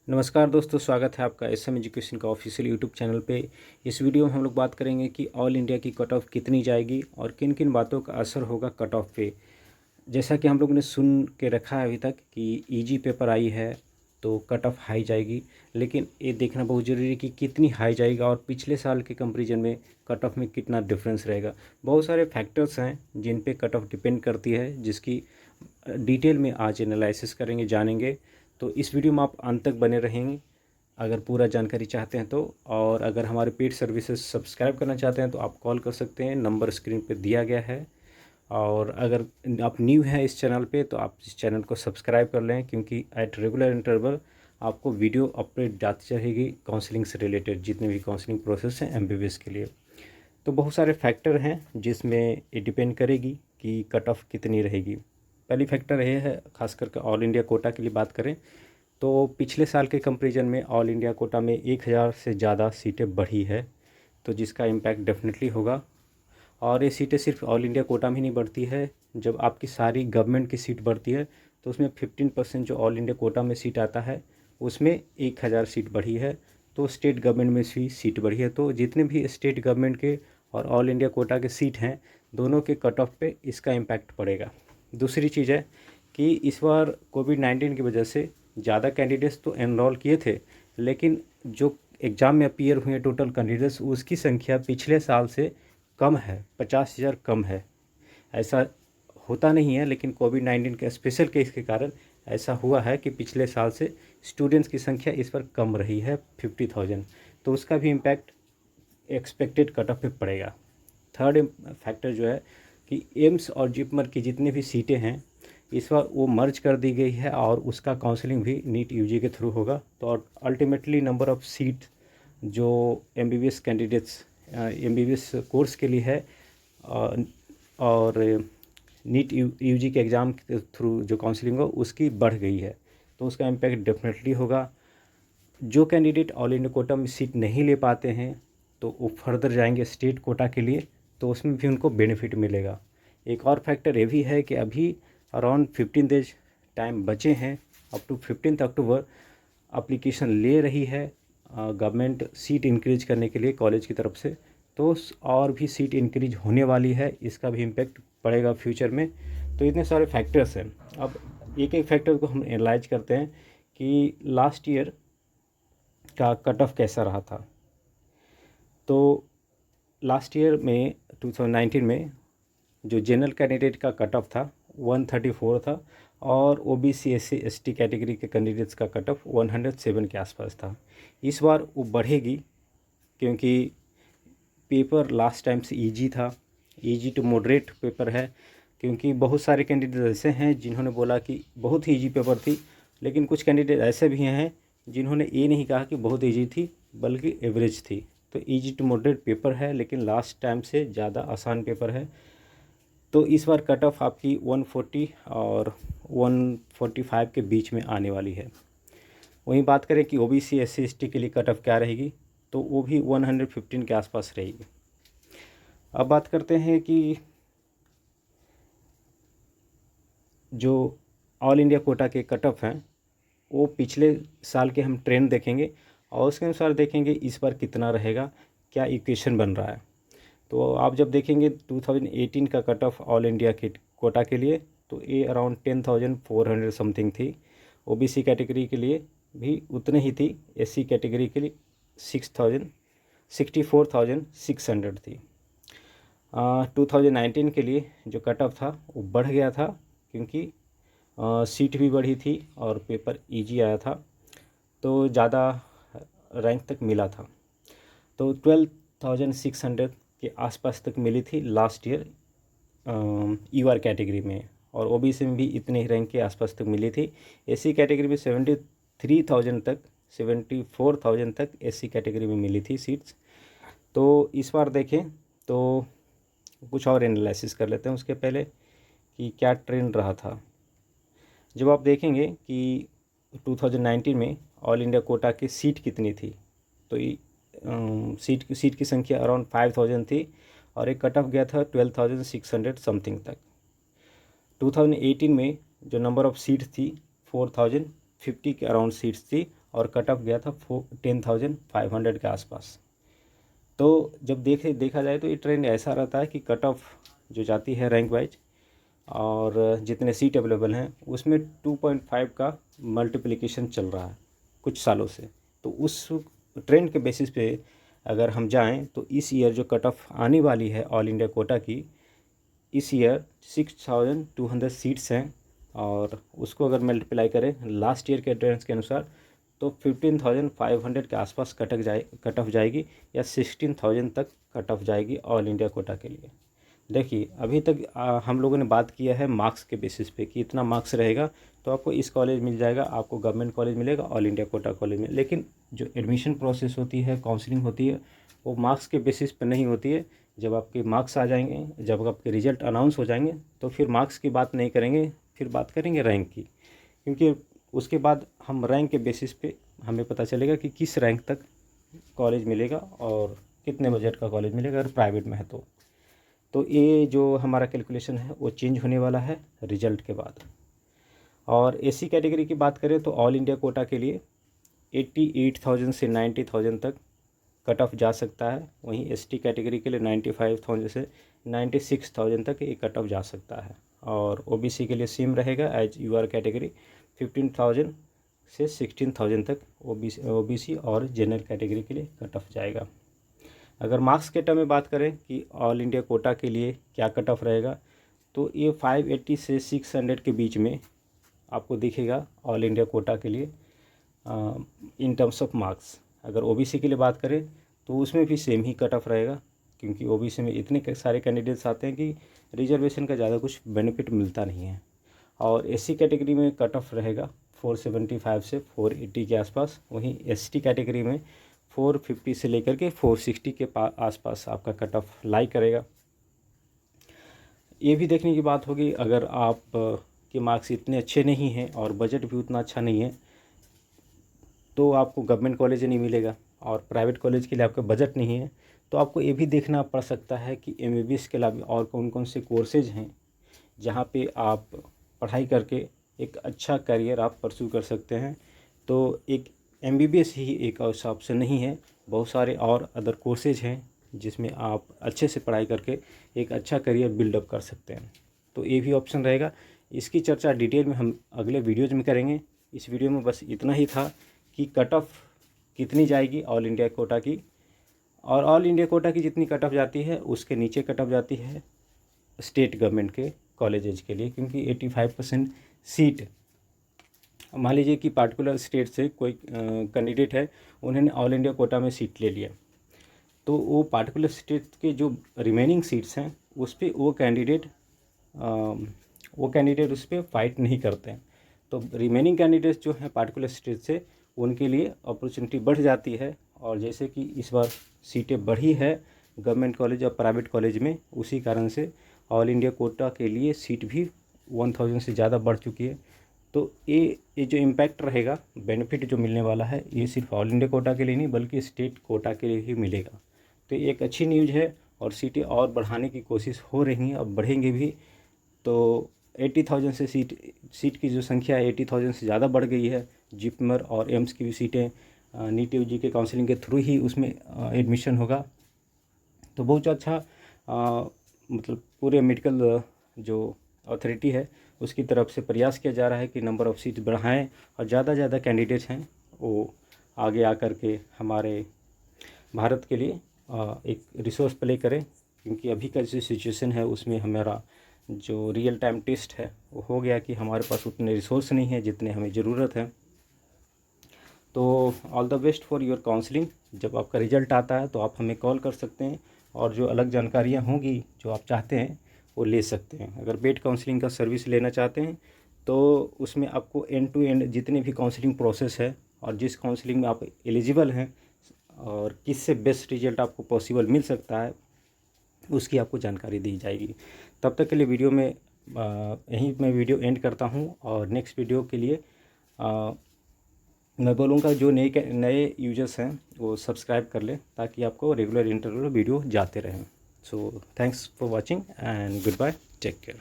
नमस्कार दोस्तों, स्वागत है आपका एसएम एजुकेशन का ऑफिशियल यूट्यूब चैनल पे। इस वीडियो में हम लोग बात करेंगे कि ऑल इंडिया की कट ऑफ कितनी जाएगी और किन किन बातों का असर होगा कट ऑफ पे। जैसा कि हम लोगों ने सुन के रखा है अभी तक कि इजी पेपर आई है तो कट ऑफ हाई जाएगी, लेकिन ये देखना बहुत ज़रूरी है कि कितनी हाई जाएगा और पिछले साल के कंपैरिजन में कट ऑफ में कितना डिफरेंस रहेगा। बहुत सारे फैक्टर्स हैं जिन पे कट ऑफ डिपेंड करती है, जिसकी डिटेल में आज एनालिसिस करेंगे, जानेंगे। तो इस वीडियो में आप अंत तक बने रहेंगे अगर पूरा जानकारी चाहते हैं तो। और अगर हमारे पेड सर्विसेज सब्सक्राइब करना चाहते हैं तो आप कॉल कर सकते हैं, नंबर स्क्रीन पे दिया गया है। और अगर आप न्यू हैं इस चैनल पे तो आप इस चैनल को सब्सक्राइब कर लें, क्योंकि एट रेगुलर इंटरवल आपको वीडियो अपडेट जाती रहेगी काउंसलिंग से रिलेटेड, जितने भी काउंसलिंग प्रोसेस हैं एमबीबीएस के लिए। तो बहुत सारे फैक्टर हैं जिसमें ये डिपेंड करेगी कि कट ऑफ कितनी रहेगी। पहली फैक्टर ये है, खास करके ऑल इंडिया कोटा के लिए बात करें तो पिछले साल के कंपैरिजन में ऑल इंडिया कोटा में 1000 से ज़्यादा सीटें बढ़ी है, तो जिसका इम्पैक्ट डेफिनेटली होगा। और ये सीटें सिर्फ ऑल इंडिया कोटा में ही नहीं बढ़ती है, जब आपकी सारी गवर्नमेंट की सीट बढ़ती है तो उसमें 15% जो ऑल इंडिया कोटा में सीट आता है उसमें 1000 सीट बढ़ी है। तो स्टेट गवर्नमेंट में भी सीट बढ़ी है, तो जितने भी स्टेट गवर्नमेंट के और ऑल इंडिया कोटा के सीट हैं दोनों के कट ऑफ पे इसका इम्पैक्ट पड़ेगा। दूसरी चीज़ है कि इस बार कोविड-19 की वजह से ज़्यादा कैंडिडेट्स तो एनरोल किए थे, लेकिन जो एग्ज़ाम में अपीयर हुए टोटल कैंडिडेट्स उसकी संख्या पिछले साल से कम है, 50,000 कम है। ऐसा होता नहीं है, लेकिन कोविड-19 के स्पेशल केस के कारण ऐसा हुआ है कि पिछले साल से स्टूडेंट्स की संख्या इस पर कम रही है 50,000, तो उसका भी इम्पैक्ट एक्सपेक्टेड कट ऑफ पे पड़ेगा। थर्ड फैक्टर जो है कि एम्स और जिपमर की जितनी भी सीटें हैं इस बार वो मर्ज कर दी गई है और उसका काउंसलिंग भी नीट यूजी के थ्रू होगा। तो अल्टीमेटली नंबर ऑफ़ सीट जो एमबीबीएस कैंडिडेट्स एमबीबीएस कोर्स के लिए है और नीट यूजी के एग्ज़ाम के थ्रू जो काउंसलिंग हो उसकी बढ़ गई है, तो उसका इम्पैक्ट डेफिनेटली होगा। जो कैंडिडेट ऑल इंडिया कोटा में सीट नहीं ले पाते हैं तो वो फर्दर जाएंगे स्टेट कोटा के लिए, तो उसमें भी उनको बेनिफिट मिलेगा। एक और फैक्टर ये भी है कि अभी अराउंड 15 डेज टाइम बचे हैं, अप टू 15 अक्टूबर एप्लीकेशन ले रही है गवर्नमेंट सीट इंक्रीज करने के लिए कॉलेज की तरफ से, तो और भी सीट इंक्रीज होने वाली है, इसका भी इम्पेक्ट पड़ेगा फ्यूचर में। तो इतने सारे फैक्टर्स हैं। अब एक एक फैक्टर को हम एनालाइज करते हैं कि लास्ट ईयर का कट ऑफ कैसा रहा था। तो लास्ट ईयर में 2019 में जो जनरल कैंडिडेट का कट ऑफ था 134 था और ओबीसी एससी एसटी कैटेगरी के कैंडिडेट्स का कट ऑफ 107 के आसपास था। इस बार वो बढ़ेगी क्योंकि पेपर लास्ट टाइम से इजी था, इजी टू मॉडरेट पेपर है, क्योंकि बहुत सारे कैंडिडेट ऐसे हैं जिन्होंने बोला कि बहुत ही इजी पेपर थी, लेकिन कुछ कैंडिडेट ऐसे भी हैं जिन्होंने ये नहीं कहा कि बहुत इजी थी बल्कि एवरेज थी। तो इजी टू मॉडरेट पेपर है, लेकिन लास्ट टाइम से ज़्यादा आसान पेपर है। तो इस बार कट ऑफ आपकी 140 और 145 के बीच में आने वाली है। वहीं बात करें कि ओबीसी एससी एसटी के लिए कट ऑफ क्या रहेगी, तो वो भी 115 के आसपास रहेगी। अब बात करते हैं कि जो ऑल इंडिया कोटा के कट ऑफ हैं वो पिछले साल के हम ट्रेंड देखेंगे और उसके अनुसार देखेंगे इस बार कितना रहेगा, क्या इक्वेशन बन रहा है। तो आप जब देखेंगे 2018 का कट ऑफ ऑल इंडिया के कोटा के लिए तो ये अराउंड 10,400 समथिंग थी। ओबीसी कैटेगरी के लिए भी उतने ही थी, एससी कैटेगरी के लिए 64,600 थी। 2019 के लिए जो कट ऑफ था वो बढ़ गया था, क्योंकि सीट भी बढ़ी थी और पेपर इजी आया था, तो ज़्यादा रैंक तक मिला था। तो 12,600 के आसपास तक मिली थी लास्ट ईयर यूआर कैटेगरी में, और ओबीसी में भी इतने ही रैंक के आसपास तक मिली थी। एससी कैटेगरी में 73,000 तक 74,000 तक एससी कैटेगरी में मिली थी सीट्स। तो इस बार देखें तो कुछ और एनालिसिस कर लेते हैं उसके पहले कि क्या ट्रेंड रहा था। जब आप देखेंगे कि 2019 में ऑल इंडिया कोटा की सीट कितनी थी, तो सीट की संख्या अराउंड 5,000 थी और एक कट ऑफ गया था 12,600 समथिंग तक। 2018 में जो नंबर ऑफ़ सीट्स थी 4,050 के अराउंड सीट्स थी और कट ऑफ गया था 10,500 के आसपास। तो जब देखा जाए तो ये ट्रेंड ऐसा रहता है कि कट ऑफ जो जाती है रैंक वाइज और जितने सीट अवेलेबल हैं उसमें 2.5 का मल्टीप्लिकेशन चल रहा है कुछ सालों से। तो उस ट्रेंड के बेसिस पे अगर हम जाएं तो इस ईयर जो कट ऑफ आने वाली है ऑल इंडिया कोटा की, इस ईयर 6,200 सीट्स हैं और उसको अगर मल्टीप्लाई करें लास्ट ईयर के ट्रेंड्स के अनुसार तो 15,500 के आसपास कट ऑफ जाएगी या 16,000 तक कट ऑफ जाएगी ऑल इंडिया कोटा के लिए। देखिए अभी तक हम लोगों ने बात किया है मार्क्स के बेसिस पे कि इतना मार्क्स रहेगा तो आपको इस कॉलेज मिल जाएगा, आपको गवर्नमेंट कॉलेज मिलेगा ऑल इंडिया कोटा कॉलेज में। लेकिन जो एडमिशन प्रोसेस होती है, काउंसलिंग होती है, वो मार्क्स के बेसिस पे नहीं होती है। जब आपके मार्क्स आ जाएंगे, जब आपके रिजल्ट अनाउंस हो जाएंगे तो फिर मार्क्स की बात नहीं करेंगे, फिर बात करेंगे रैंक की, क्योंकि उसके बाद हम रैंक के बेसिस पे हमें पता चलेगा कि किस रैंक तक कॉलेज मिलेगा और कितने बजट का कॉलेज मिलेगा अगर प्राइवेट में है तो ये जो हमारा कैलकुलेशन है वो चेंज होने वाला है रिजल्ट के बाद। और एसी कैटेगरी की बात करें तो ऑल इंडिया कोटा के लिए 88,000 से 90,000 तक कट ऑफ जा सकता है। वहीं एसटी कैटेगरी के लिए 95,000 से 96,000 तक ये कट ऑफ जा सकता है। और ओबीसी के लिए सेम रहेगा एज यूआर कैटेगरी, 15,000 से 16,000 तक ओबीसी और जनरल कैटेगरी के लिए कट ऑफ जाएगा। अगर मार्क्स के टर्म में बात करें कि ऑल इंडिया कोटा के लिए क्या कट ऑफ रहेगा तो ये 580 से 600 के बीच में आपको दिखेगा ऑल इंडिया कोटा के लिए इन टर्म्स ऑफ मार्क्स। अगर ओबीसी के लिए बात करें तो उसमें भी सेम ही कट ऑफ रहेगा, क्योंकि ओबीसी में इतने सारे कैंडिडेट्स आते हैं कि रिजर्वेशन का ज़्यादा कुछ बेनिफिट मिलता नहीं है। और एससी कैटेगरी में कट ऑफ रहेगा 475 से 480 के आसपास। वहीं एसटी कैटेगरी में 450 से लेकर के 460 के आसपास आपका कट ऑफ लाई करेगा। ये भी देखने की बात होगी, अगर आप के मार्क्स इतने अच्छे नहीं हैं और बजट भी उतना अच्छा नहीं है तो आपको गवर्नमेंट कॉलेज नहीं मिलेगा और प्राइवेट कॉलेज के लिए आपका बजट नहीं है तो आपको ये भी देखना पड़ सकता है कि एमबीबीएस के अलावा और कौन कौन से कोर्सेज हैं जहाँ पे आप पढ़ाई करके एक अच्छा करियर आप परस्यू कर सकते हैं। तो एक एमबीबीएस ही एक ऐसा ऑप्शन नहीं है, बहुत सारे और अदर कोर्सेज हैं जिसमें आप अच्छे से पढ़ाई करके एक अच्छा करियर बिल्डअप कर सकते हैं। तो ये भी ऑप्शन रहेगा। इसकी चर्चा डिटेल में हम अगले वीडियोज में करेंगे। इस वीडियो में बस इतना ही था कि कट ऑफ कितनी जाएगी ऑल इंडिया कोटा की, और ऑल इंडिया कोटा की जितनी कट ऑफ जाती है उसके नीचे कट ऑफ जाती है स्टेट गवर्नमेंट के कॉलेजेज के लिए, क्योंकि 85% सीट, मान लीजिए कि पार्टिकुलर स्टेट से कोई कैंडिडेट है, उन्होंने ऑल इंडिया कोटा में सीट ले लिया तो वो पार्टिकुलर स्टेट के जो रिमेनिंग सीट्स हैं उस पर वो कैंडिडेट उस पर फाइट नहीं करते हैं। तो रिमेनिंग कैंडिडेट्स जो हैं पार्टिकुलर स्टेट से, उनके लिए अपॉर्चुनिटी बढ़ जाती है। और जैसे कि इस बार सीटें बढ़ी है गवर्नमेंट कॉलेज और प्राइवेट कॉलेज में, उसी कारण से ऑल इंडिया कोटा के लिए सीट भी 1000 से ज़्यादा बढ़ चुकी है। तो ये जो इम्पैक्ट रहेगा, बेनिफिट जो मिलने वाला है, ये सिर्फ ऑल इंडिया कोटा के लिए नहीं बल्कि स्टेट कोटा के लिए ही मिलेगा। तो ये एक अच्छी न्यूज़ है और सीटें और बढ़ाने की कोशिश हो रही हैं, अब बढ़ेंगे भी। तो 80,000 से सीट की जो संख्या है 80,000 से ज़्यादा बढ़ गई है। जिपमर और एम्स की भी सीटें नीट यूजी के काउंसलिंग के थ्रू ही उसमें एडमिशन होगा। तो बहुत अच्छा मतलब पूरे मेडिकल जो अथॉरिटी है उसकी तरफ से प्रयास किया जा रहा है कि नंबर ऑफ़ सीट बढ़ाएं और ज़्यादा ज़्यादा कैंडिडेट्स हैं वो आगे आकर के हमारे भारत के लिए एक रिसोर्स प्ले करें, क्योंकि अभी का जो सिचुएशन है उसमें हमारा जो रियल टाइम टेस्ट है वो हो गया कि हमारे पास उतने रिसोर्स नहीं है जितने हमें ज़रूरत है। तो all the best for your counselling. जब आपका रिज़ल्ट आता है तो आप हमें कॉल कर सकते हैं और जो अलग जानकारियाँ होंगी जो आप चाहते हैं वो ले सकते हैं। अगर पेड काउंसलिंग का सर्विस लेना चाहते हैं तो उसमें आपको एंड टू एंड जितने भी काउंसलिंग प्रोसेस है और जिस काउंसलिंग में आप एलिजिबल हैं और किससे बेस्ट रिजल्ट आपको पॉसिबल मिल सकता है उसकी आपको जानकारी दी जाएगी। तब तक के लिए वीडियो में यहीं मैं वीडियो एंड करता हूं और नेक्स्ट वीडियो के लिए मैं बोलूँगा जो नए यूजर्स हैं वो सब्सक्राइब कर लें ताकि आपको रेगुलर इंटरवल वीडियो जाते रहें। So thanks for watching and goodbye, take care.